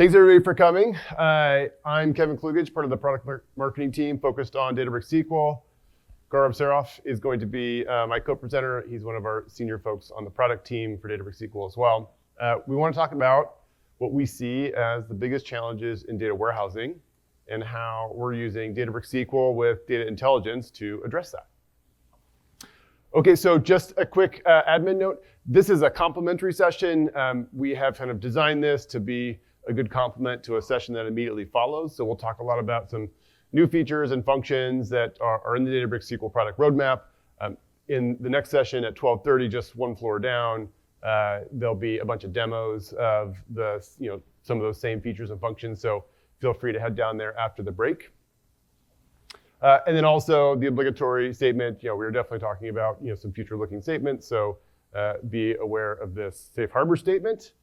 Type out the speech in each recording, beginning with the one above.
Thanks everybody for coming. I'm Kevin Clugage, part of the product marketing team focused on Databricks SQL. Gaurav Saraf is going to be my co-presenter. He's one of our senior folks on the product team for Databricks SQL as well. We want to talk about what we see as the biggest challenges in data warehousing and how we're using Databricks SQL with data intelligence to address that. Okay, so just a quick admin note. This is a complimentary session. We have kind of designed this to be a good complement to a session that immediately follows. So we'll talk a lot about some new features and functions that are in the Databricks SQL product roadmap. In the next session at 12:30, just one floor down, there'll be a bunch of demos of some of those same features and functions. So feel free to head down there after the break. And then also the obligatory statement. We're definitely talking about some future-looking statements. So be aware of this safe harbor statement.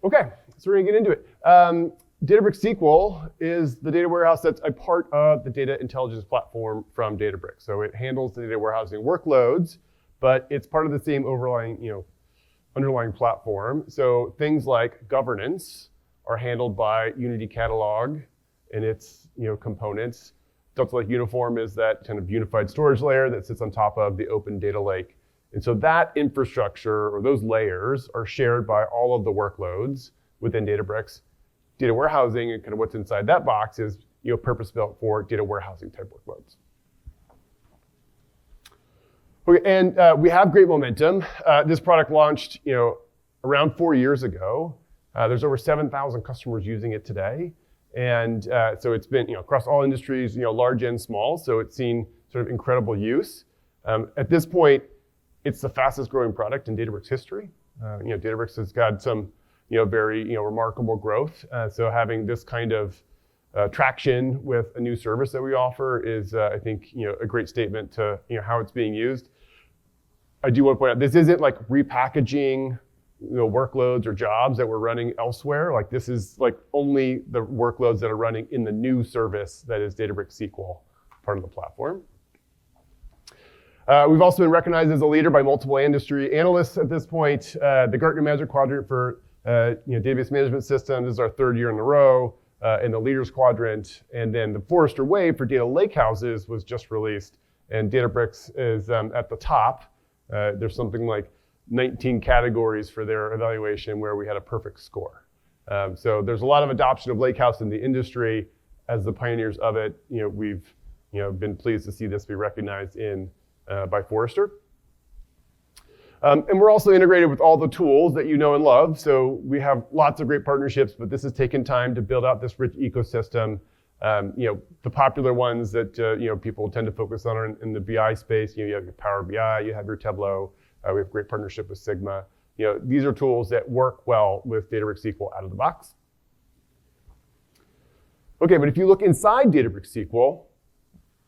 Okay, so we're gonna get into it. Databricks SQL is the data warehouse that's a part of the data intelligence platform from Databricks. So it handles the data warehousing workloads, but it's part of the same underlying platform. So things like governance are handled by Unity Catalog and its components. Delta Lake Uniform is that kind of unified storage layer that sits on top of the open data lake. And so that infrastructure or those layers are shared by all of the workloads within Databricks. Data warehousing and kind of what's inside that box is purpose-built for data warehousing type workloads. Okay, and we have great momentum. This product launched around 4 years ago. There's over 7,000 customers using it today. And so it's been across all industries, large and small. So it's seen sort of incredible use. At this point, it's the fastest growing product in Databricks history. Databricks has got some very remarkable growth. So having this kind of traction with a new service that we offer is, I think, a great statement to how it's being used. I do want to point out this isn't like repackaging workloads or jobs that we're running elsewhere. Like this is like only the workloads that are running in the new service that is Databricks SQL, part of the platform. We've also been recognized as a leader by multiple industry analysts at this point. The Gartner Magic Quadrant for database management systems is our third year in a row in the Leaders Quadrant. And then the Forrester Wave for data lakehouses was just released. And Databricks is at the top. There's something like 19 categories for their evaluation where we had a perfect score. So there's a lot of adoption of Lakehouse in the industry. As the pioneers of it, we've been pleased to see this be recognized by Forrester. And we're also integrated with all the tools that you know and love. So we have lots of great partnerships, but this has taken time to build out this rich ecosystem. The popular ones that people tend to focus on are in the BI space. You have your Power BI, you have your Tableau. We have great partnership with Sigma. These are tools that work well with Databricks SQL out of the box. Okay, but if you look inside Databricks SQL,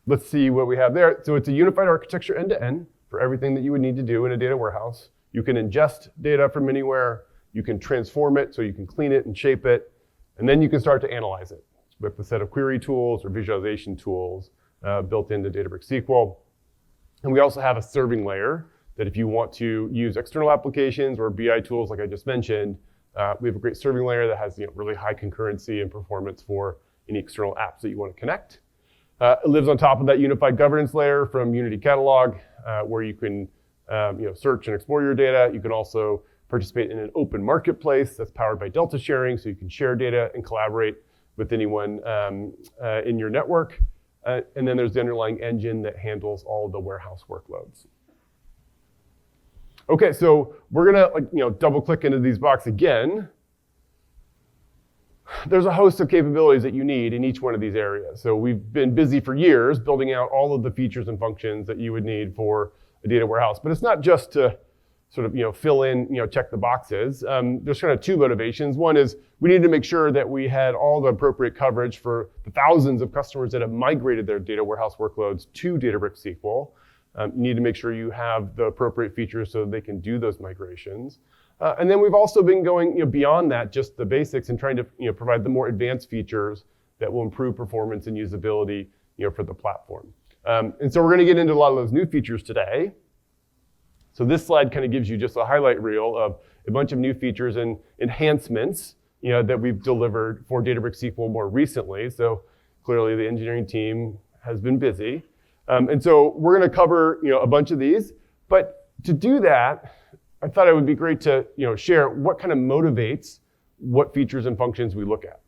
let's see what we have there. So it's a unified architecture end-to-end for everything that you would need to do in a data warehouse. You can ingest data from anywhere. You can transform it so you can clean it and shape it. And then you can start to analyze it with a set of query tools or visualization tools built into Databricks SQL. And we also have a serving layer that if you want to use external applications or BI tools like I just mentioned, we have a great serving layer that has really high concurrency and performance for any external apps that you want to connect. It lives on top of that unified governance layer from Unity Catalog, where you can search and explore your data. You can also participate in an open marketplace that's powered by Delta sharing, so you can share data and collaborate with anyone in your network. And then there's the underlying engine that handles all of the warehouse workloads. Okay, so we're gonna double click into these boxes again. There's a host of capabilities that you need in each one of these areas. So we've been busy for years building out all of the features and functions that you would need for a data warehouse. But it's not just to sort of fill in, check the boxes. There's kind of two motivations. One is we need to make sure that we had all the appropriate coverage for the thousands of customers that have migrated their data warehouse workloads to Databricks SQL. You need to make sure you have the appropriate features so they can do those migrations. And then we've also been going beyond that, just the basics, and trying to provide the more advanced features that will improve performance and usability for the platform. And so we're going to get into a lot of those new features today. So this slide kind of gives you just a highlight reel of a bunch of new features and enhancements that we've delivered for Databricks SQL more recently. So clearly the engineering team has been busy. And so we're going to cover a bunch of these. But to do that, I thought it would be great to share what kind of motivates what features and functions we look at.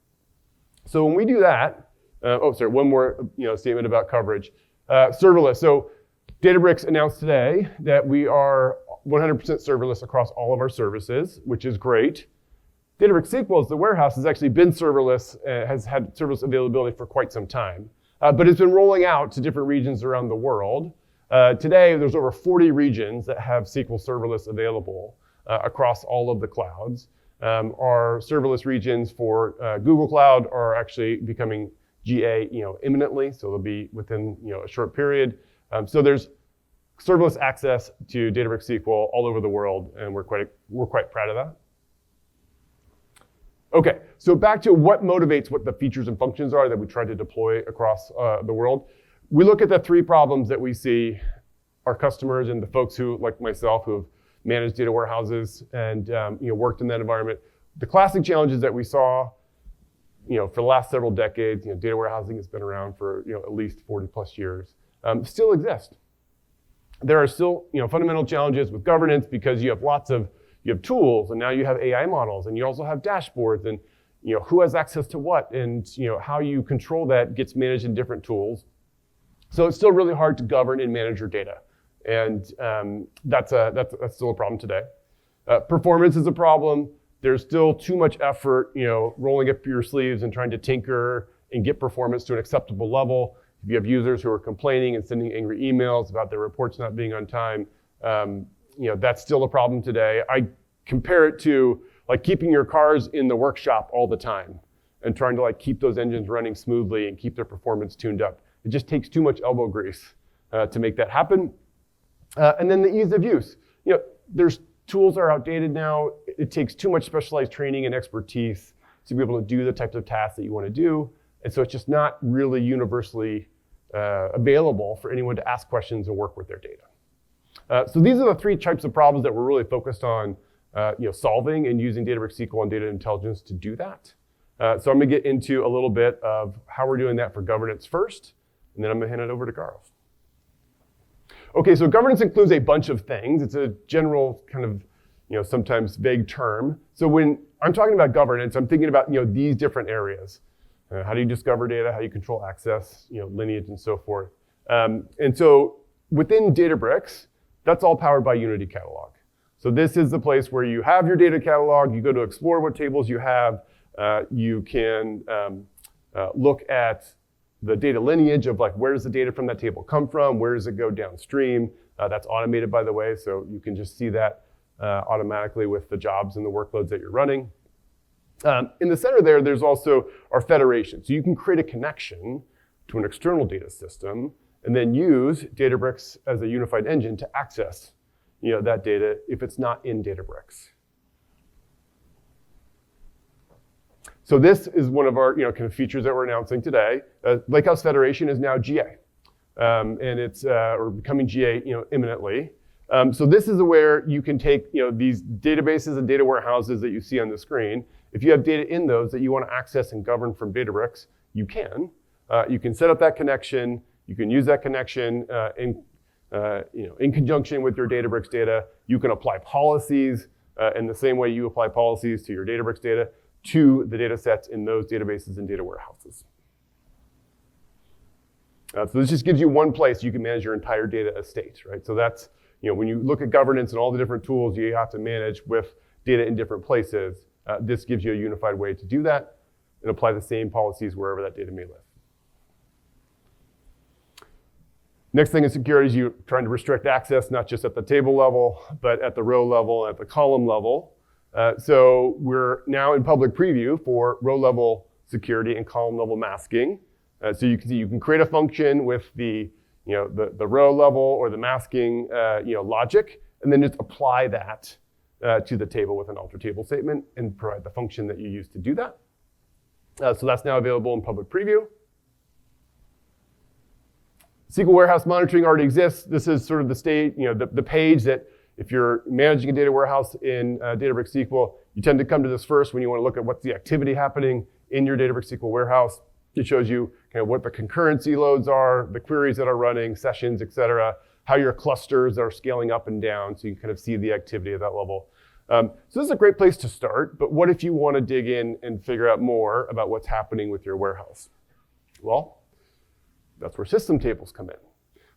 So when we do that, one more statement about coverage. Serverless. So Databricks announced today that we are 100% serverless across all of our services, which is great. Databricks SQL as the warehouse has actually been serverless, has had serverless availability for quite some time, but it's been rolling out to different regions around the world. Today, there's over 40 regions that have SQL serverless available across all of the clouds. Our serverless regions for Google Cloud are actually becoming GA, imminently, so they'll be within a short period. So there's serverless access to Databricks SQL all over the world, and we're quite proud of that. Okay, so back to what motivates what the features and functions are that we try to deploy across the world. We look at the three problems that we see our customers and the folks who, like myself, who have managed data warehouses and worked in that environment. The classic challenges that we saw, for the last several decades, data warehousing has been around for at least 40 plus years, still exist. There are still fundamental challenges with governance because you have tools, and now you have AI models, and you also have dashboards, and who has access to what, and how you control that gets managed in different tools. So it's still really hard to govern and manage your data, and that's still a problem today. Performance is a problem. There's still too much effort, rolling up your sleeves and trying to tinker and get performance to an acceptable level. If you have users who are complaining and sending angry emails about their reports not being on time, that's still a problem today. I compare it to like keeping your cars in the workshop all the time and trying to keep those engines running smoothly and keep their performance tuned up. It just takes too much elbow grease to make that happen. And then the ease of use. There's tools are outdated now. It takes too much specialized training and expertise to be able to do the types of tasks that you want to do. And so it's just not really universally available for anyone to ask questions and work with their data. So these are the three types of problems that we're really focused on solving and using Databricks SQL and data intelligence to do that. So I'm going to get into a little bit of how we're doing that for governance first, and then I'm going to hand it over to Gaurav. Okay, so governance includes a bunch of things. It's a general kind of, sometimes vague term. So when I'm talking about governance, I'm thinking about, these different areas. How do you discover data? How do you control access, lineage and so forth. And so within Databricks, that's all powered by Unity Catalog. So this is the place where you have your data catalog. You go to explore what tables you have. You can look at the data lineage of where does the data from that table come from? Where does it go downstream? That's automated, by the way, so you can just see that automatically with the jobs and the workloads that you're running. In the center there's also our federation. So you can create a connection to an external data system and then use Databricks as a unified engine to access that data if it's not in Databricks. So this is one of our kind of features that we're announcing today. Lakehouse Federation is now GA, and it's or becoming GA imminently. So this is where you can take these databases and data warehouses that you see on the screen. If you have data in those that you want to access and govern from Databricks, you can. You can set up that connection. You can use that connection in conjunction with your Databricks data. You can apply policies in the same way you apply policies to your Databricks data to the data sets in those databases and data warehouses. So this just gives you one place you can manage your entire data estate, right? So that's, when you look at governance and all the different tools you have to manage with data in different places, this gives you a unified way to do that and apply the same policies wherever that data may live. Next thing in security is you're trying to restrict access, not just at the table level, but at the row level, at the column level. So we're now in public preview for row level security and column level masking. So you can see you can create a function with the row level or the masking logic, and then just apply that to the table with an alter table statement and provide the function that you use to do that. So that's now available in public preview. SQL Warehouse monitoring already exists. This is sort of the state, the page that If you're managing a data warehouse in Databricks SQL, you tend to come to this first when you want to look at what's the activity happening in your Databricks SQL warehouse. It shows you kind of what the concurrency loads are, the queries that are running, sessions, et cetera, how your clusters are scaling up and down, so you can kind of see the activity at that level. So this is a great place to start, but what if you want to dig in and figure out more about what's happening with your warehouse? Well, that's where system tables come in.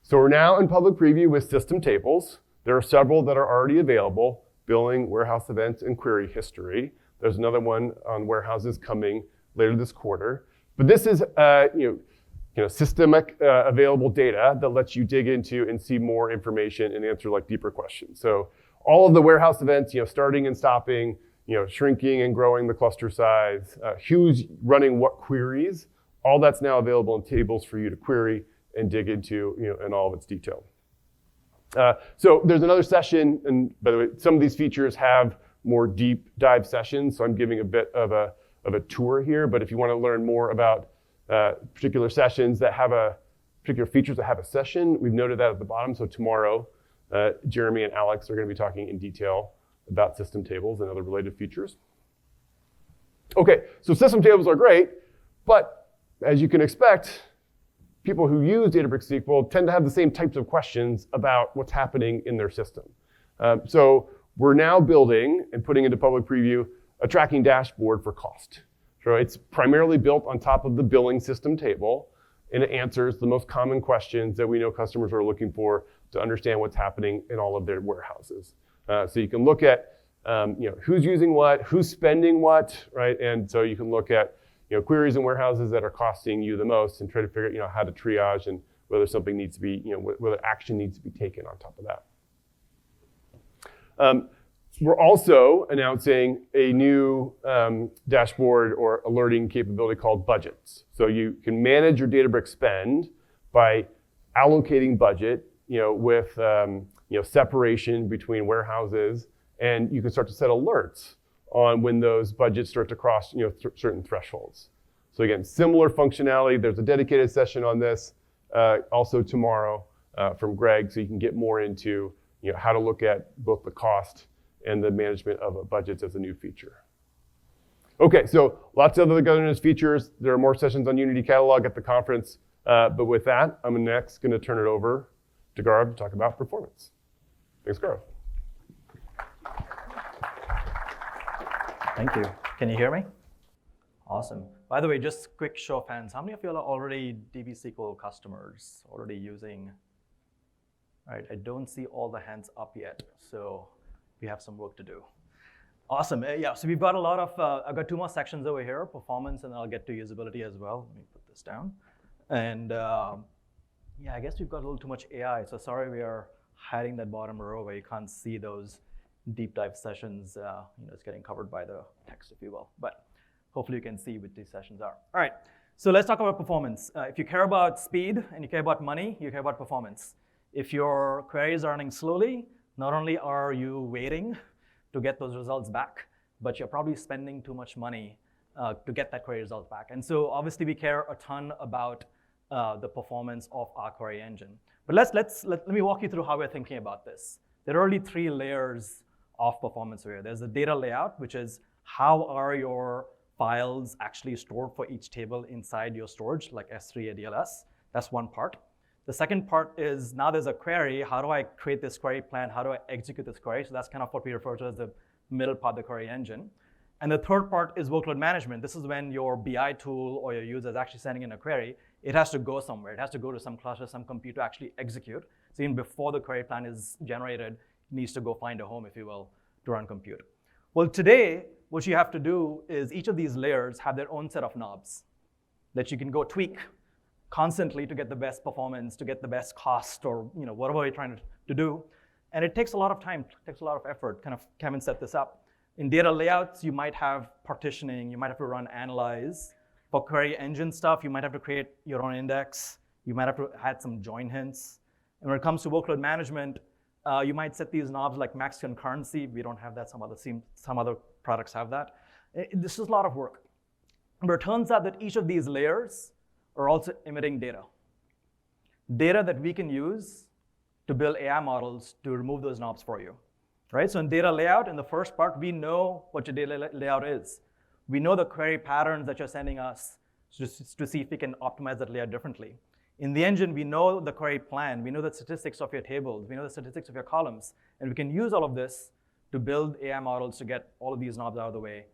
So we're now in public preview with system tables. There are several that are already available: billing, warehouse events, and query history. There's another one on warehouses coming later this quarter. But this is systemic available data that lets you dig into and see more information and answer like deeper questions. So all of the warehouse events, starting and stopping, shrinking and growing the cluster size, who's running what queries, all that's now available in tables for you to query and dig into, in all of its detail. So there's another session, and by the way, some of these features have more deep dive sessions, so I'm giving a bit of a tour here, but if you want to learn more about particular sessions that have particular features that have a session, we've noted that at the bottom. So tomorrow, Jeremy and Alex are going to be talking in detail about system tables and other related features. Okay, so system tables are great, but as you can expect, people who use Databricks SQL tend to have the same types of questions about what's happening in their system. So we're now building and putting into public preview a tracking dashboard for cost. So it's primarily built on top of the billing system table, and it answers the most common questions that we know customers are looking for to understand what's happening in all of their warehouses. So you can look at who's using what, who's spending what, right? And so you can look at queries in warehouses that are costing you the most and try to figure out how to triage and whether something needs to be, whether action needs to be taken on top of that. We're also announcing a new dashboard or alerting capability called budgets. So you can manage your Databricks spend by allocating budget, with separation between warehouses, and you can start to set alerts on when those budgets start to cross certain thresholds. So again, similar functionality. There's a dedicated session on this also tomorrow from Greg, so you can get more into how to look at both the cost and the management of budgets as a new feature. Okay, so lots of other governance features. There are more sessions on Unity Catalog at the conference, but with that, I'm next going to turn it over to Gaurav to talk about performance. Thanks, Gaurav. Thank you. Can you hear me? Awesome. By the way, just quick show of hands. How many of you are already DB SQL customers, already using? All right, I don't see all the hands up yet, so we have some work to do. Awesome. Yeah, so we've got a lot of, I've got two more sections over here, performance, and I'll get to usability as well. Let me put this down. And yeah, I guess we've got a little too much AI, so sorry we are hiding that bottom row where you can't see those deep dive sessions. It's getting covered by the text, if you will. But hopefully you can see what these sessions are. All right, so let's talk about performance. If you care about speed and you care about money, you care about performance. If your queries are running slowly, not only are you waiting to get those results back, but you're probably spending too much money to get that query result back. And so obviously we care a ton about the performance of our query engine. But let me walk you through how we're thinking about this. There are really three layers of performance here. There's the data layout, which is how are your files actually stored for each table inside your storage, like S3 ADLS. That's one part. The second part is now there's a query. How do I create this query plan? How do I execute this query? So that's kind of what we refer to as the middle part of the query engine. And the third part is workload management. This is when your BI tool or your user is actually sending in a query. It has to go somewhere. It has to go to some cluster, some compute to actually execute. So even before the query plan is generated, it needs to go find a home, if you will, to run compute. Well, today, what you have to do is each of these layers have their own set of knobs that you can go tweak constantly to get the best performance, to get the best cost, or whatever you're trying to do. And it takes a lot of time, it takes a lot of effort. Kind of Kevin set this up. In data layouts, you might have partitioning, you might have to run analyze. For query engine stuff, you might have to create your own index. You might have to add some join hints. And when it comes to workload management, you might set these knobs like max concurrency. We don't have that, some other products have that. This is a lot of work. But it turns out that each of these layers are also emitting data. Data that we can use to build AI models to remove those knobs for you. right? So in data layout, in the first part, we know what your data layout is. We know the query patterns that you're sending us to see if we can optimize that layout differently. In the engine, we know the query plan. We know the statistics of your tables. We know the statistics of your columns. And we can use all of this to build AI models to get all of these knobs out of the way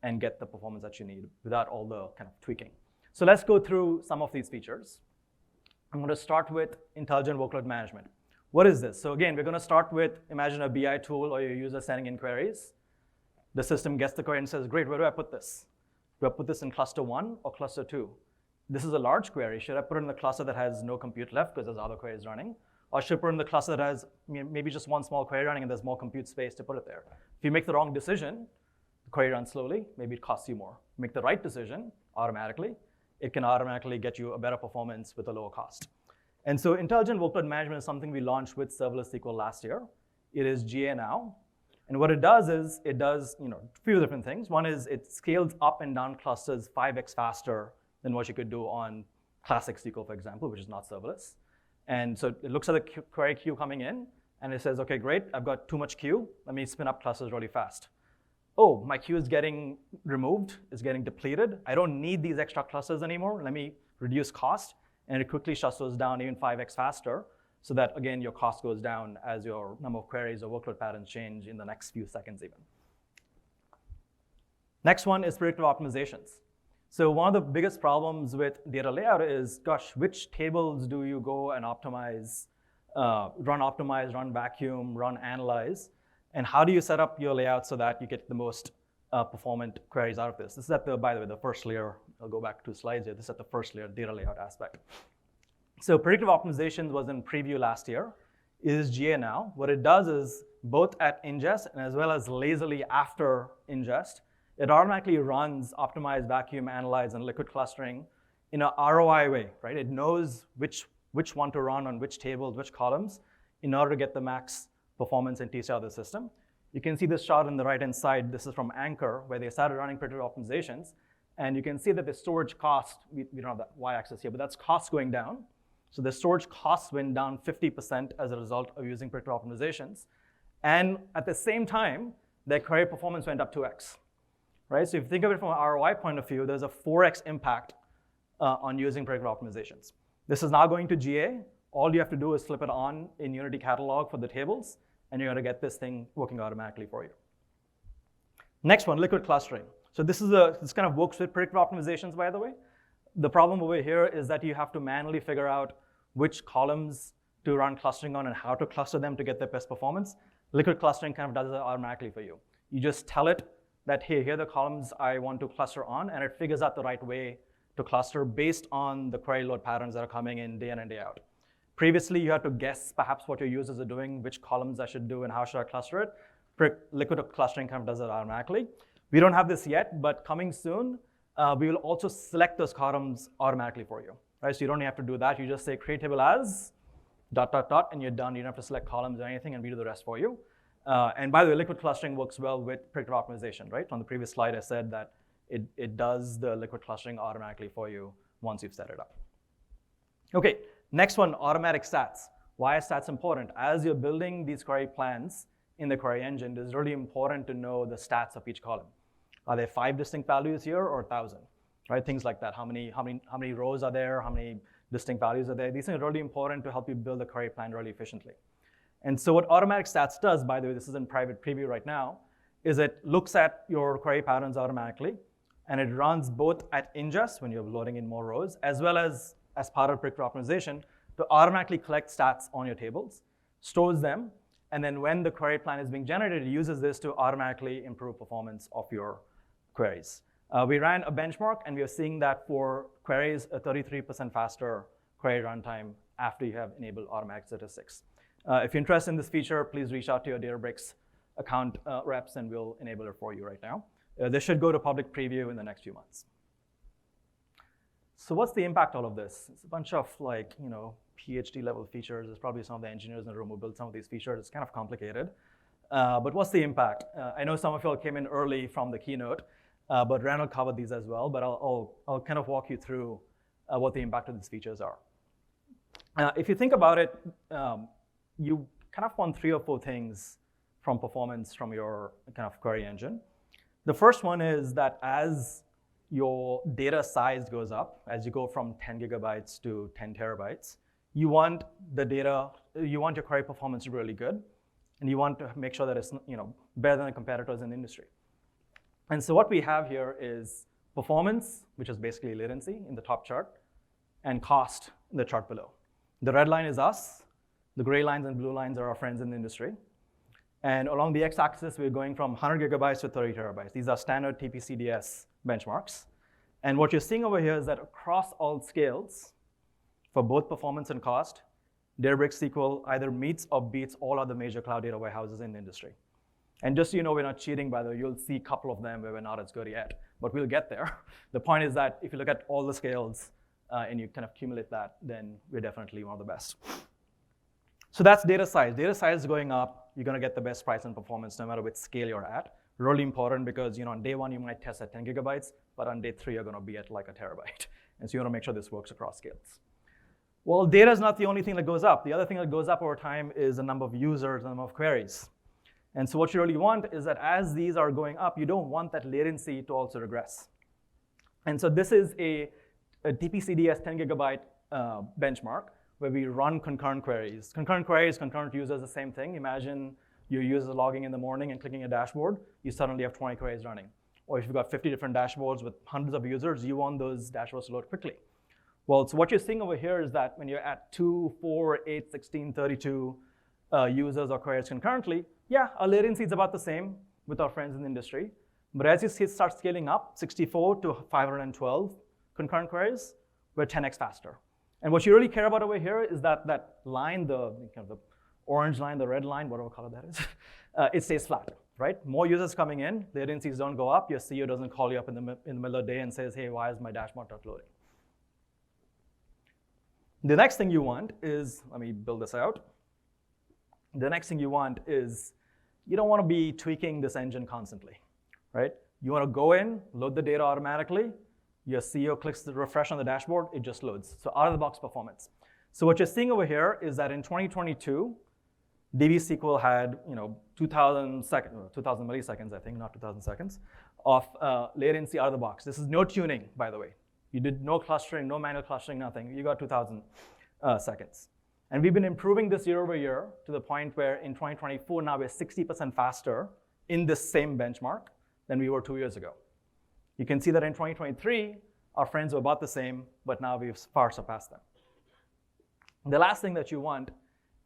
and get the performance that you need without all the kind of tweaking. So let's go through some of these features. I'm going to start with intelligent workload management. What is this? So again, we're going to start with, imagine a BI tool or your user sending in queries. The system gets the query and says, great, where do I put this? Do I put this in cluster 1 or cluster 2? This is a large query. Should I put it in the cluster that has no compute left because there's other queries running? Or should I put it in the cluster that has maybe just one small query running and there's more compute space to put it there? If you make the wrong decision, the query runs slowly, maybe it costs you more. Make the right decision automatically, it can automatically get you a better performance with a lower cost. And so intelligent workload management is something we launched with serverless SQL last year. It is GA now. And what it does is, it does a few different things. One is it scales up and down clusters 5x faster than what you could do on classic SQL, for example, which is not serverless. And so it looks at the query queue coming in, and it says, okay, great, I've got too much queue. Let me spin up clusters really fast. Oh, my queue is getting removed, it's getting depleted. I don't need these extra clusters anymore. Let me reduce cost. And it quickly shuts those down even 5x faster, so that, again, your cost goes down as your number of queries or workload patterns change in the next few seconds even. Next one is predictive optimizations. So one of the biggest problems with data layout is, gosh, which tables do you go and optimize, run vacuum, run analyze, and how do you set up your layout so that you get the most performant queries out of this? This is at the, by the way, the first layer. I'll go back 2 slides here. This is at the first layer, data layout aspect. So predictive optimizations was in preview last year. It is GA now. What it does is, both at ingest and as well as lazily after ingest, it automatically runs optimize, vacuum, analyze, and liquid clustering in a ROI way, right? It knows which one to run on which tables, which columns, in order to get the max performance and TCO of the system. You can see this chart on the right-hand side. This is from Anchor, where they started running predictive optimizations. And you can see that the storage cost, we don't have that y-axis here, but that's cost going down. So the storage costs went down 50% as a result of using predictive optimizations. And at the same time, their query performance went up 2x, right? So if you think of it from an ROI point of view, there's a 4x impact on using predictive optimizations. This is now going to GA. All you have to do is flip it on in Unity Catalog for the tables, and you're going to get this thing working automatically for you. Next one, liquid clustering. So this kind of works with predictive optimizations, by the way. The problem over here is that you have to manually figure out which columns to run clustering on and how to cluster them to get the best performance. Liquid clustering kind of does it automatically for you. You just tell it that, hey, here are the columns I want to cluster on, and it figures out the right way to cluster based on the query load patterns that are coming in day in and day out. Previously, you had to guess perhaps what your users are doing, which columns I should do, and how should I cluster it. Liquid clustering kind of does it automatically. We don't have this yet, but coming soon, we will also select those columns automatically for you, right? So you don't have to do that. You just say create table as ... and you're done. You don't have to select columns or anything, and we do the rest for you. And by the way, liquid clustering works well with predictive optimization, right? On the previous slide, I said that it does the liquid clustering automatically for you once you've set it up. Okay, next one, automatic stats. Why is stats important? As you're building these query plans in the query engine, it's really important to know the stats of each column. Are there 5 distinct values here or 1,000? Right, things like that. How many rows are there? How many distinct values are there? These things are really important to help you build a query plan really efficiently. And so what automatic stats does, by the way, this is in private preview right now, is it looks at your query patterns automatically, and it runs both at ingest when you're loading in more rows, as well as part of predictive optimization to automatically collect stats on your tables, stores them, and then when the query plan is being generated, it uses this to automatically improve performance of your queries. We ran a benchmark, and we are seeing that for queries, a 33% faster query runtime after you have enabled automatic statistics. If you're interested in this feature, please reach out to your Databricks account reps, and we'll enable it for you right now. This should go to public preview in the next few months. So what's the impact of all of this? It's a bunch of PhD level features. There's probably some of the engineers in the room who built some of these features. It's kind of complicated. But what's the impact? I know some of you all came in early from the keynote, but Randall covered these as well. But I'll kind of walk you through what the impact of these features are. If you think about it, you kind of want 3 or 4 things from performance from your kind of query engine. The first one is that as your data size goes up, as you go from 10 gigabytes to 10 terabytes, you want your query performance to be really good, and you want to make sure that it's better than the competitors in the industry. And so what we have here is performance, which is basically latency in the top chart, and cost in the chart below. The red line is us. The gray lines and blue lines are our friends in the industry. And along the x-axis, we're going from 100 gigabytes to 30 terabytes. These are standard TPCDS benchmarks. And what you're seeing over here is that across all scales, for both performance and cost, Databricks SQL either meets or beats all other major cloud data warehouses in the industry. And just so you know, we're not cheating, by the way. You'll see a couple of them where we're not as good yet, but we'll get there. The point is that if you look at all the scales and you kind of accumulate that, then we're definitely one of the best. So that's data size. Data size is going up. You're going to get the best price and performance no matter which scale you're at. Really important because on day one, you might test at 10 gigabytes, but on day three, you're going to be at like a terabyte. And so you want to make sure this works across scales. Well, data is not the only thing that goes up. The other thing that goes up over time is the number of users, the number of queries. And so what you really want is that as these are going up, you don't want that latency to also regress. And so this is a TPCDS 10 gigabyte benchmark where we run concurrent queries. Concurrent queries, concurrent users, the same thing. Imagine your users logging in the morning and clicking a dashboard. You suddenly have 20 queries running. Or if you've got 50 different dashboards with hundreds of users, you want those dashboards to load quickly. Well, so what you're seeing over here is that when you're at 2, 4, 8, 16, 32 users or queries concurrently, yeah, our latency is about the same with our friends in the industry. But as you start scaling up, 64 to 512 concurrent queries, we're 10x faster. And what you really care about over here is that line, the orange line, the red line, whatever color that is, it stays flat, right? More users coming in, latencies don't go up. Your CEO doesn't call you up in the middle of the day and says, hey, why is my dashboard not loading? The next thing you want is, let me build this out. The next thing you want is, you don't want to be tweaking this engine constantly, right? You want to go in, load the data automatically. Your CEO clicks the refresh on the dashboard, it just loads. So out of the box performance. So what you're seeing over here is that in 2022, DB SQL had 2,000 milliseconds, I think, not 2,000 seconds, of latency out of the box. This is no tuning, by the way. You did no clustering, no manual clustering, nothing. You got 2,000 seconds. And we've been improving this year over year to the point where in 2024, now we're 60% faster in this same benchmark than we were 2 years ago. You can see that in 2023, our friends were about the same, but now we've far surpassed them. The last thing that you want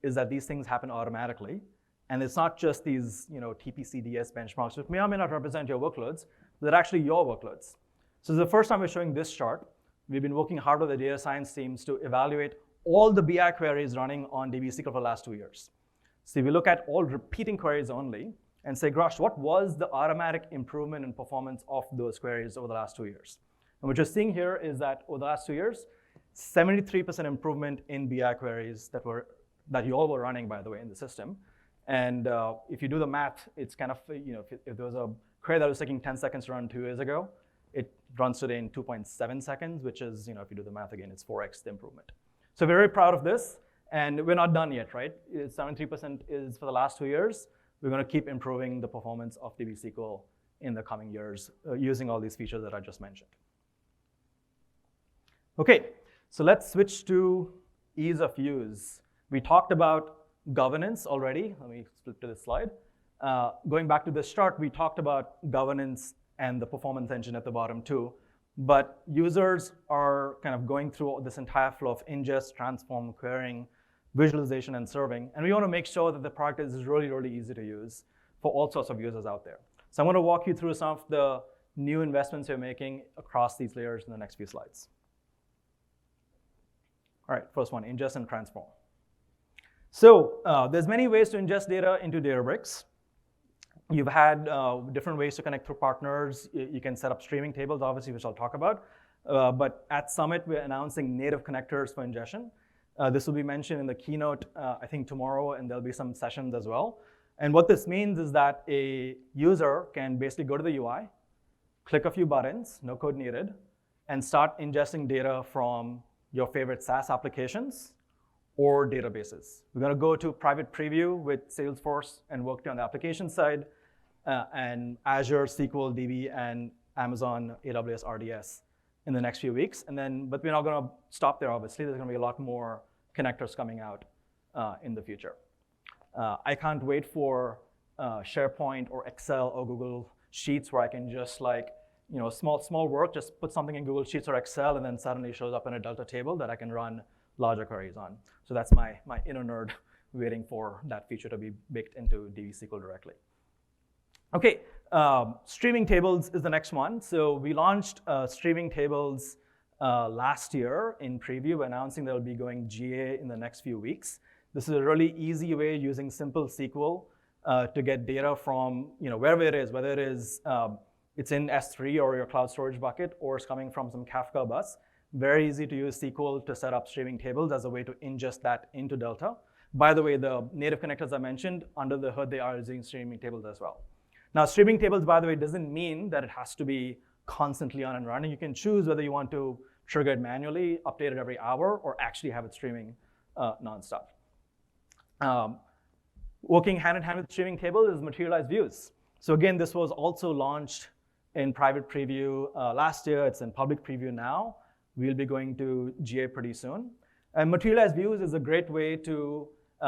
is that these things happen automatically. And it's not just these TPCDS benchmarks, which may or may not represent your workloads, but they're actually your workloads. So this is the first time we're showing this chart. We've been working hard with the data science teams to evaluate all the BI queries running on DB SQL for the last 2 years. So we look at all repeating queries only and say, gosh, what was the automatic improvement in performance of those queries over the last 2 years? And what you're seeing here is that over the last 2 years, 73% improvement in BI queries that you all were running, by the way, in the system. And if you do the math, it's kind of, if there was a query that was taking 10 seconds to run 2 years ago, it runs today in 2.7 seconds, which is, if you do the math again, it's 4x the improvement. So we're very proud of this, and we're not done yet, right? 73% is for the last 2 years. We're going to keep improving the performance of DB SQL in the coming years using all these features that I just mentioned. Okay, so let's switch to ease of use. We talked about governance already. Let me flip to this slide. Going back to this chart, we talked about governance and the performance engine at the bottom too. But users are kind of going through this entire flow of ingest, transform, querying, visualization, and serving. And we want to make sure that the product is really, really easy to use for all sorts of users out there. So I'm going to walk you through some of the new investments we're making across these layers in the next few slides. All right, first one, ingest and transform. So there's many ways to ingest data into Databricks. You've had different ways to connect through partners. You can set up streaming tables, obviously, which I'll talk about. But at Summit, we're announcing native connectors for ingestion. This will be mentioned in the keynote, I think, tomorrow, and there'll be some sessions as well. And what this means is that a user can basically go to the UI, click a few buttons, no code needed, and start ingesting data from your favorite SaaS applications or databases. We're going to go to private preview with Salesforce and Workday on the application side, and Azure, SQL, DB, and Amazon AWS RDS in the next few weeks. But we're not going to stop there, obviously. There's going to be a lot more connectors coming out in the future. I can't wait for SharePoint or Excel or Google Sheets where I can just small work, just put something in Google Sheets or Excel, and then suddenly shows up in a Delta table that I can run larger queries on. So that's my inner nerd waiting for that feature to be baked into DB-SQL directly. Okay, streaming tables is the next one. So we launched streaming tables last year in preview, announcing that it'll be going GA in the next few weeks. This is a really easy way using simple SQL to get data from wherever it is, whether it is it's in S3 or your cloud storage bucket, or it's coming from some Kafka bus. Very easy to use SQL to set up streaming tables as a way to ingest that into Delta. By the way, the native connectors I mentioned, under the hood, they are using streaming tables as well. Now, streaming tables, by the way, doesn't mean that it has to be constantly on and running. You can choose whether you want to trigger it manually, update it every hour, or actually have it streaming nonstop. Working hand in hand with streaming tables is materialized views. So again, this was also launched in private preview last year. It's in public preview now. We'll be going to GA pretty soon. And materialized views is a great way to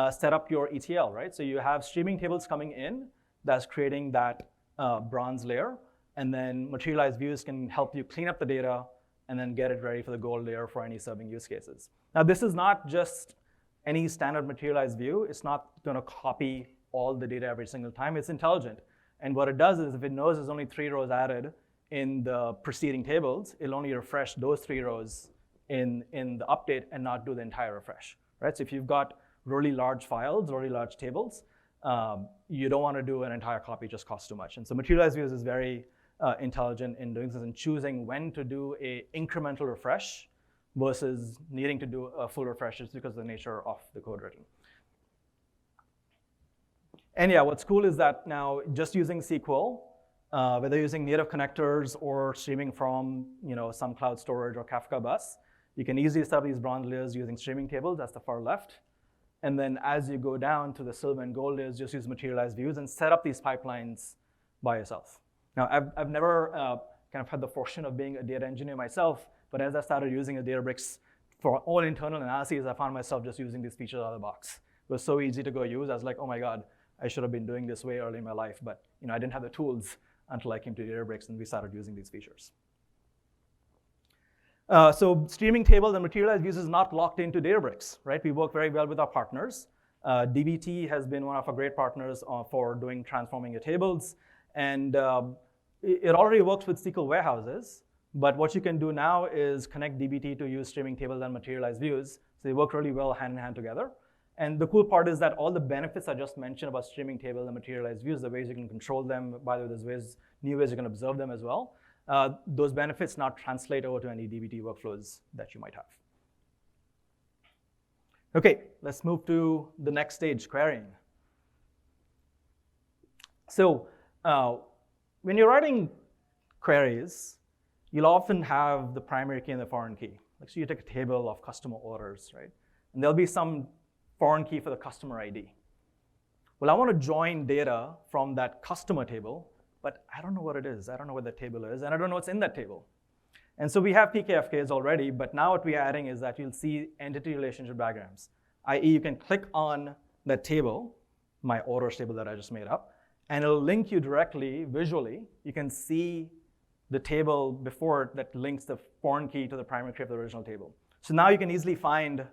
set up your ETL, right? So you have streaming tables coming in that's creating that bronze layer, and then materialized views can help you clean up the data and then get it ready for the gold layer for any serving use cases. Now, this is not just any standard materialized view. It's not going to copy all the data every single time. It's intelligent. And what it does is if it knows there's only 3 rows added in the preceding tables, it'll only refresh those 3 rows in the update and not do the entire refresh, right? So if you've got really large files, really large tables, you don't want to do an entire copy, it just costs too much. And so materialized views is very intelligent in doing this and choosing when to do a incremental refresh versus needing to do a full refresh just because of the nature of the code written. And yeah, what's cool is that now just using SQL, whether using native connectors or streaming from some cloud storage or Kafka bus, you can easily set up these bronze layers using streaming tables. That's the far left. And then as you go down to the silver and gold layers, just use materialized views and set up these pipelines by yourself. Now, I've never kind of had the fortune of being a data engineer myself, but as I started using a Databricks for all internal analyses, I found myself just using these features out of the box. It was so easy to go use. I was like, oh my God, I should have been doing this way early in my life, but I didn't have the tools until I came to Databricks and we started using these features. So streaming tables and materialized views is not locked into Databricks, right? We work very well with our partners. DBT has been one of our great partners for transforming your tables, and it already works with SQL warehouses, but what you can do now is connect DBT to use streaming tables and materialized views, so they work really well hand in hand together. And the cool part is that all the benefits I just mentioned about streaming tables and materialized views, the ways you can control them, by the way, there's new ways you can observe them as well. Those benefits now translate over to any DBT workflows that you might have. Okay, let's move to the next stage, querying. So when you're writing queries, you'll often have the primary key and the foreign key. Like, so you take a table of customer orders, right? And there'll be some foreign key for the customer ID. Well, I want to join data from that customer table, but I don't know what it is. I don't know what the table is, and I don't know what's in that table. And so we have PKFKs already, but now what we're adding is that you'll see entity relationship diagrams, i.e. you can click on that table, my orders table that I just made up, and it'll link you directly, visually. You can see the table before it that links the foreign key to the primary key of the original table. So now you can easily find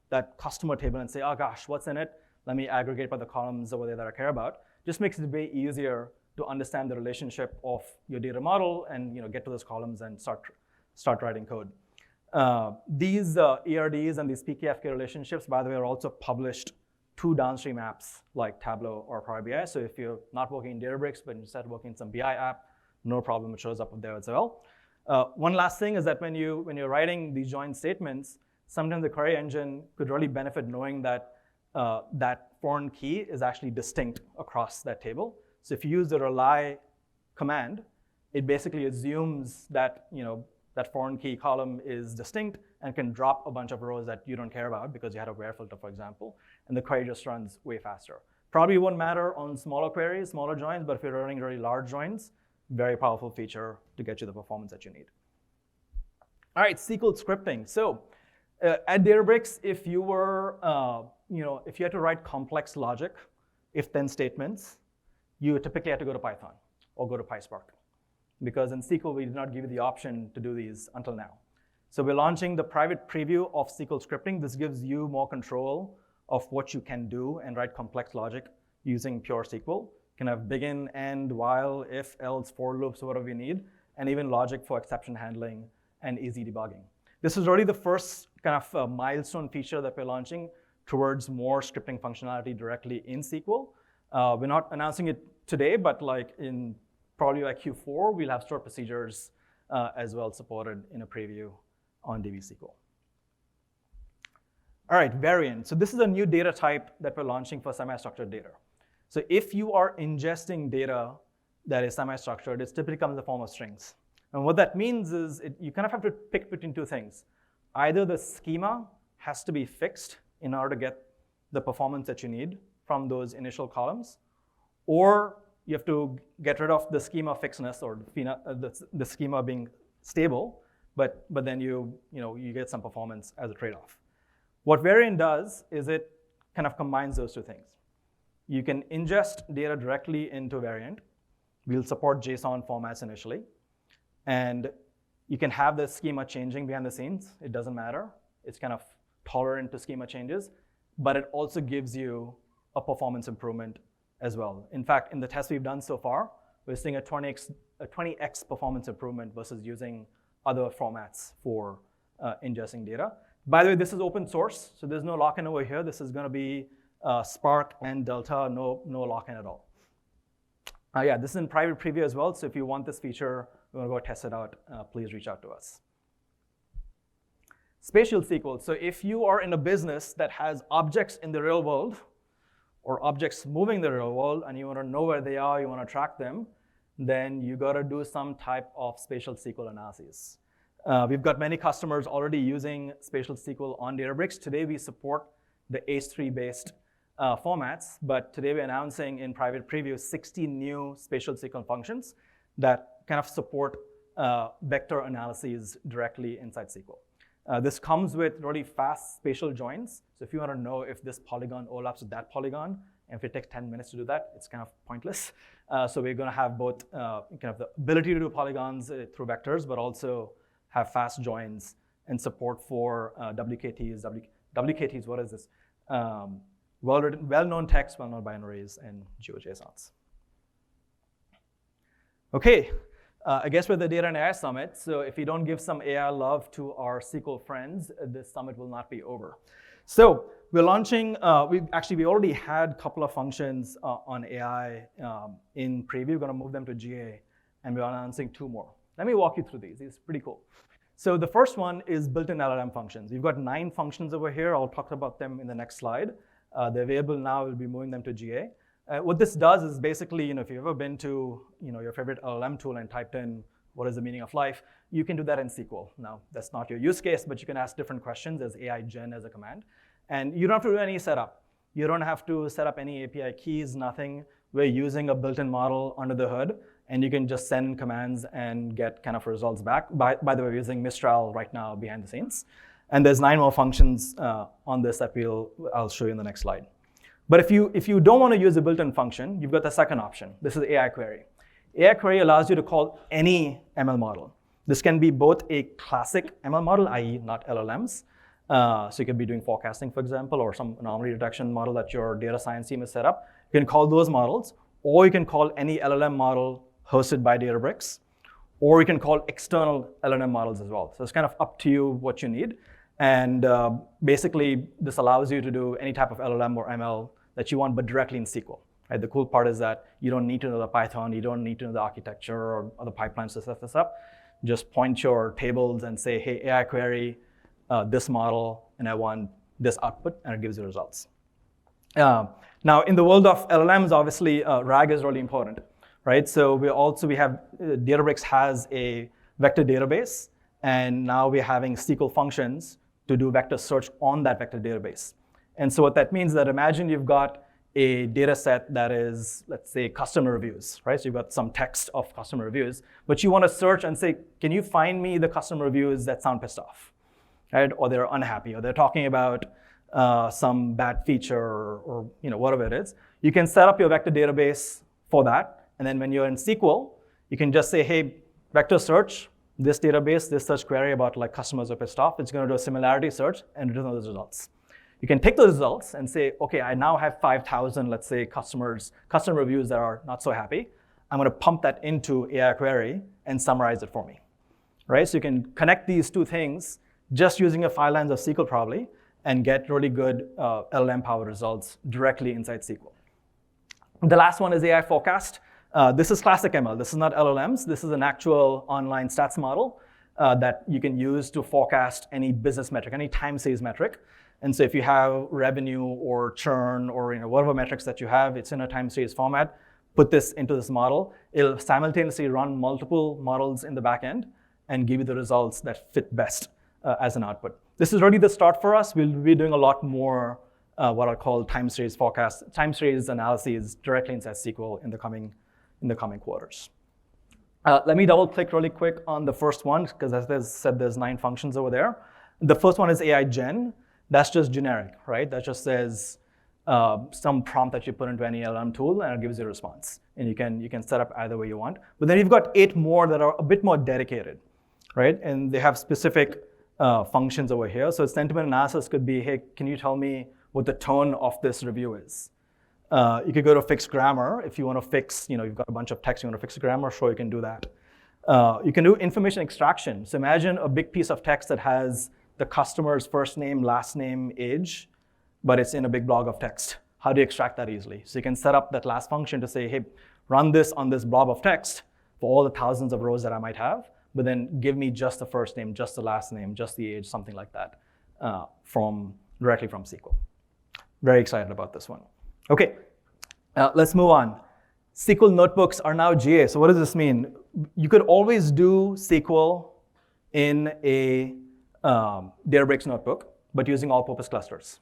that customer table and say, oh gosh, what's in it? Let me aggregate by the columns over there that I care about. Just makes it way easier to understand the relationship of your data model and get to those columns and start writing code. These ERDs and these PKFK relationships, by the way, are also published to downstream apps like Tableau or Power BI. So if you're not working in Databricks, but instead working in some BI app, no problem, it shows up there as well. One last thing is that when you're writing these join statements, sometimes the query engine could really benefit knowing that that foreign key is actually distinct across that table. So if you use the rely command, it basically assumes that that foreign key column is distinct and can drop a bunch of rows that you don't care about because you had a where filter, for example, and the query just runs way faster. Probably won't matter on smaller queries, smaller joins, but if you're running really large joins, very powerful feature to get you the performance that you need. All right, SQL scripting. So at Databricks, if you were, if you had to write complex logic, if-then statements, you typically had to go to Python or go to PySpark. Because in SQL, we did not give you the option to do these until now. So we're launching the private preview of SQL scripting. This gives you more control of what you can do and write complex logic using pure SQL. You can have begin, end, while, if, else, for loops, whatever you need, and even logic for exception handling and easy debugging. This is already the first kind of milestone feature that we're launching towards more scripting functionality directly in SQL. We're not announcing it today, but like in probably like Q4, we'll have stored procedures as well supported in a preview on DB-SQL. All right, variant. So this is a new data type that we're launching for semi-structured data. So if you are ingesting data that is semi-structured, it typically comes in the form of strings. And what that means is you kind of have to pick between two things. Either the schema has to be fixed in order to get the performance that you need from those initial columns, or you have to get rid of the schema fixedness or the schema being stable, but then you get some performance as a trade-off. What variant does is it kind of combines those two things. You can ingest data directly into variant. We'll support JSON formats initially. And you can have the schema changing behind the scenes. It doesn't matter. It's kind of tolerant to schema changes, but it also gives you a performance improvement as well. In fact, in the tests we've done so far, we're seeing a 20x performance improvement versus using other formats for ingesting data. By the way, this is open source, so there's no lock-in over here. This is going to be Spark and Delta, no lock-in at all. Yeah, this is in private preview as well, so if you want this feature, you want to go test it out, please reach out to us. Spatial SQL. So if you are in a business that has objects in the real world, or objects moving in the real world, and you want to know where they are, you want to track them, then you got to do some type of spatial SQL analysis. We've got many customers already using spatial SQL on Databricks. Today we support the H3-based formats, but today we're announcing in private preview 60 new spatial SQL functions that kind of support vector analyses directly inside SQL. This comes with really fast spatial joins. So if you want to know if this polygon overlaps with that polygon, and if it takes 10 minutes to do that, it's kind of pointless. So we're going to have both kind of the ability to do polygons through vectors, but also have fast joins and support for WKTs. WKTs, what is this? Well-known text, well-known binaries, and GeoJSONs. Okay. I guess we're the Data and AI Summit, so if we don't give some AI love to our SQL friends, this summit will not be over. So we're launching, we already had a couple of functions on AI in preview. We're going to move them to GA, and we're announcing 2 more. Let me walk you through these. These are pretty cool. So the first one is built-in LLM functions. We've got 9 functions over here. I'll talk about them in the next slide. They're available now. We'll be moving them to GA. What this does is basically, if you've ever been to your favorite LLM tool and typed in what is the meaning of life, you can do that in SQL. Now, that's not your use case, but you can ask different questions as AI gen as a command. And you don't have to do any setup. You don't have to set up any API keys, nothing. We're using a built-in model under the hood, and you can just send commands and get kind of results back. By the way, we're using Mistral right now behind the scenes. And there's 9 more functions on this that I'll show you in the next slide. But if you don't want to use a built-in function, you've got the second option. This is AI query. AI query allows you to call any ML model. This can be both a classic ML model, i.e. not LLMs. So you could be doing forecasting, for example, or some anomaly detection model that your data science team has set up. You can call those models, or you can call any LLM model hosted by Databricks, or you can call external LLM models as well. So it's kind of up to you what you need. And basically, this allows you to do any type of LLM or ML that you want, but directly in SQL. Right? The cool part is that you don't need to know the Python, you don't need to know the architecture or other pipelines to set this up. Just point your tables and say, hey, AI query, this model, and I want this output, and it gives you results. Now, in the world of LLMs, obviously, RAG is really important, right? So we have Databricks has a vector database and now we're having SQL functions to do vector search on that vector database. And so what that means is that imagine you've got a data set that is, let's say, customer reviews, right? So you've got some text of customer reviews, but you want to search and say, can you find me the customer reviews that sound pissed off, right? Or they're unhappy, or they're talking about some bad feature, or whatever it is. You can set up your vector database for that, and then when you're in SQL, you can just say, hey, vector search, this database, this search query about like customers are pissed off. It's going to do a similarity search and return those results. You can take those results and say, okay, I now have 5,000, let's say, customer reviews that are not so happy. I'm going to pump that into AI query and summarize it for me, right? So you can connect these two things just using a 5 lines of SQL probably and get really good LLM-powered results directly inside SQL. The last one is AI forecast. This is classic ML. This is not LLMs. This is an actual online stats model that you can use to forecast any business metric, any time series metric. And so if you have revenue or churn or whatever metrics that you have, it's in a time series format, put this into this model. It'll simultaneously run multiple models in the back end and give you the results that fit best as an output. This is already the start for us. We'll be doing a lot more what I call time series forecast, time series analyses directly inside SQL in the coming quarters. Let me double click really quick on the first one, because as I said, there's 9 functions over there. The first one is AI Gen. That's just generic, right? That just says some prompt that you put into any LLM tool and it gives you a response. And you can set up either way you want. But then you've got 8 more that are a bit more dedicated, right? And they have specific functions over here. So sentiment analysis could be, hey, can you tell me what the tone of this review is? You could go to fix grammar. If you want to fix, you've got a bunch of text, you want to fix grammar, sure, you can do that. You can do information extraction. So imagine a big piece of text that has the customer's first name, last name, age, but it's in a big blob of text. How do you extract that easily? So you can set up that last function to say, hey, run this on this blob of text for all the thousands of rows that I might have, but then give me just the first name, just the last name, just the age, something like that, directly from SQL. Very excited about this one. Okay, let's move on. SQL notebooks are now GA. So what does this mean? You could always do SQL in a Databricks notebook, but using all-purpose clusters.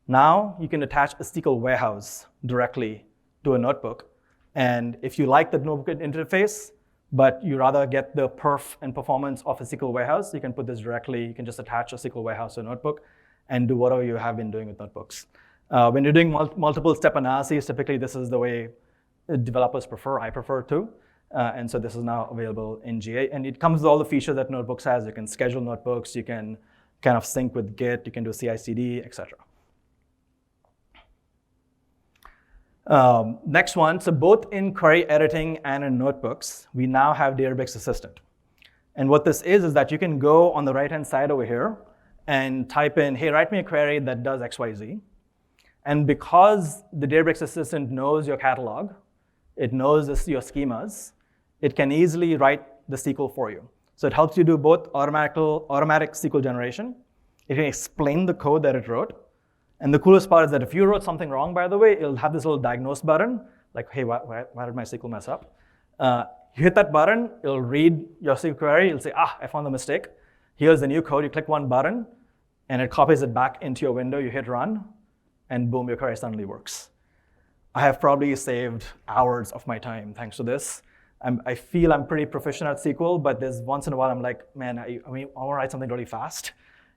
Now you can attach a SQL warehouse directly to a notebook. And if you like the notebook interface, but you rather get the perf and performance of a SQL warehouse, you can put this directly. You can just attach a SQL warehouse to a notebook and do whatever you have been doing with notebooks. When you're doing multiple step analyses, typically this is the way developers prefer. I prefer to. And so this is now available in GA. And it comes with all the features that notebooks has. You can schedule notebooks. You can kind of sync with Git. You can do CI/CD, etc. Next one. So both in query editing and in notebooks, we now have Databricks Assistant. And what this is that you can go on the right-hand side over here and type in, hey, write me a query that does X, Y, Z. And because the Databricks Assistant knows your catalog, it knows your schemas, it can easily write the SQL for you. So it helps you do both automatic SQL generation. It can explain the code that it wrote. And the coolest part is that if you wrote something wrong, by the way, it'll have this little diagnose button, like, hey, why did my SQL mess up? You hit that button, it'll read your SQL query, it'll say, I found the mistake. Here's the new code. You click one button, and it copies it back into your window. You hit run, and boom, your query suddenly works. I have probably saved hours of my time thanks to this. I feel I'm pretty proficient at SQL, but there's once in a while I'm like, man, I want to write something really fast.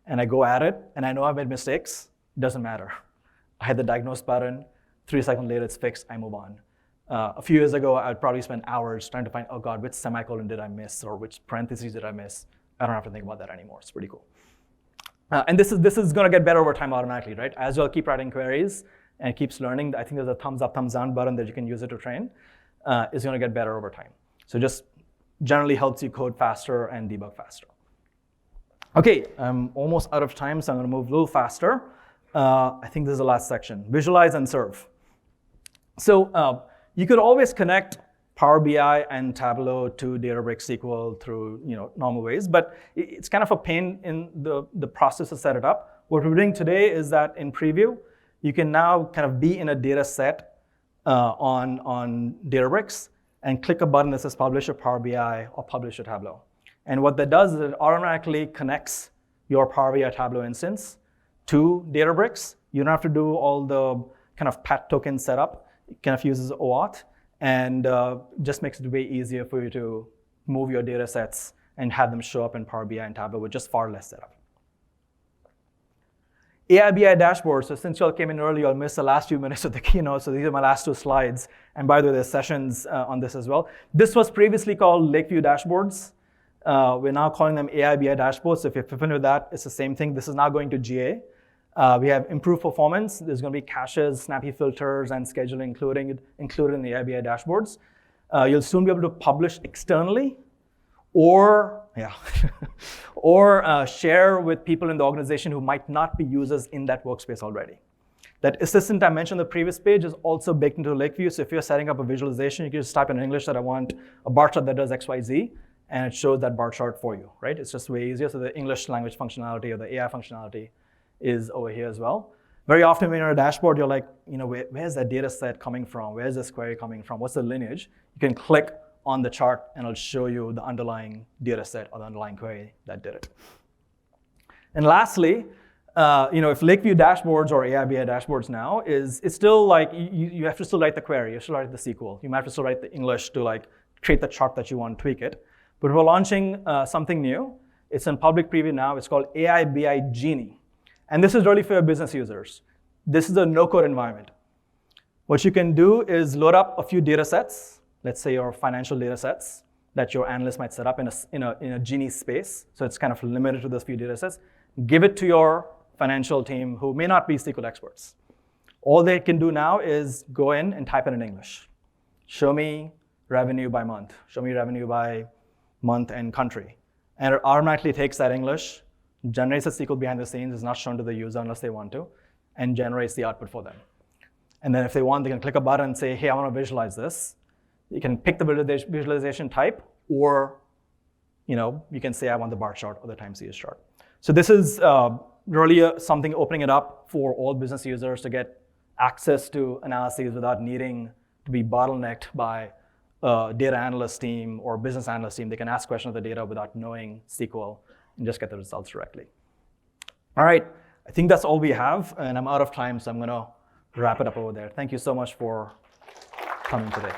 And I go at it, and I know I've made mistakes. It doesn't matter. I hit the diagnose button. 3 seconds later, it's fixed. I move on. A few years ago, I would probably spend hours trying to find, oh God, which semicolon did I miss, or which parentheses did I miss? I don't have to think about that anymore. It's pretty cool. And this is going to get better over time automatically, right? As you'll keep writing queries and keeps learning, I think there's a thumbs up, thumbs down button that you can use it to train. It's going to get better over time. So just generally helps you code faster and debug faster. Okay, I'm almost out of time, so I'm going to move a little faster. I think this is the last section, visualize and serve. So you could always connect Power BI and Tableau to Databricks SQL through normal ways, but it's kind of a pain in the process to set it up. What we're doing today is that in preview, you can now kind of be in a data set on Databricks and click a button that says publish to Power BI or publish to Tableau. And what that does is it automatically connects your Power BI Tableau instance to Databricks. You don't have to do all the kind of PAT token setup. It kind of uses OAuth and just makes it way easier for you to move your data sets and have them show up in Power BI and Tableau with just far less setup. AI BI dashboard. So since you all came in early, you'll miss the last few minutes of the keynote. So these are my last 2 slides. And by the way, there's sessions on this as well. This was previously called Lakeview dashboards. We're now calling them AI BI dashboards. So if you're familiar with that, it's the same thing. This is now going to GA. We have improved performance. There's going to be caches, snappy filters, and scheduling included in the AI BI dashboards. You'll soon be able to publish externally or share with people in the organization who might not be users in that workspace already. That assistant I mentioned on the previous page is also baked into Lakeview. So if you're setting up a visualization, you can just type in English that I want a bar chart that does X, Y, Z, and it shows that bar chart for you, right? It's just way easier. So the English language functionality or the AI functionality is over here as well. Very often when you're on a dashboard, you're like, where's that data set coming from? Where's this query coming from? What's the lineage? You can click on the chart and it'll show you the underlying data set or the underlying query that did it. And lastly, if Lakeview dashboards or AI BI dashboards now it's still like you have to still write the query, you have to write the SQL, you might have to still write the English to like create the chart that you want, tweak it. But we're launching something new. It's in public preview now. It's called AI BI Genie. And this is really for your business users. This is a no-code environment. What you can do is load up a few data sets, let's say your financial data sets that your analyst might set up in a Genie space. So it's kind of limited to those few data sets. Give it to your financial team who may not be SQL experts. All they can do now is go in and type it in English. Show me revenue by month. Show me revenue by month and country. And it automatically takes that English, generates a SQL behind the scenes, is not shown to the user unless they want to, and generates the output for them. And then if they want, they can click a button and say, hey, I want to visualize this. You can pick the visualization type, or you can say, I want the bar chart or the time series chart. So this is really something opening it up for all business users to get access to analyses without needing to be bottlenecked by a data analyst team or business analyst team. They can ask questions of the data without knowing SQL and just get the results directly. All right, I think that's all we have, and I'm out of time, so I'm going to wrap it up over there. Thank you so much for coming today.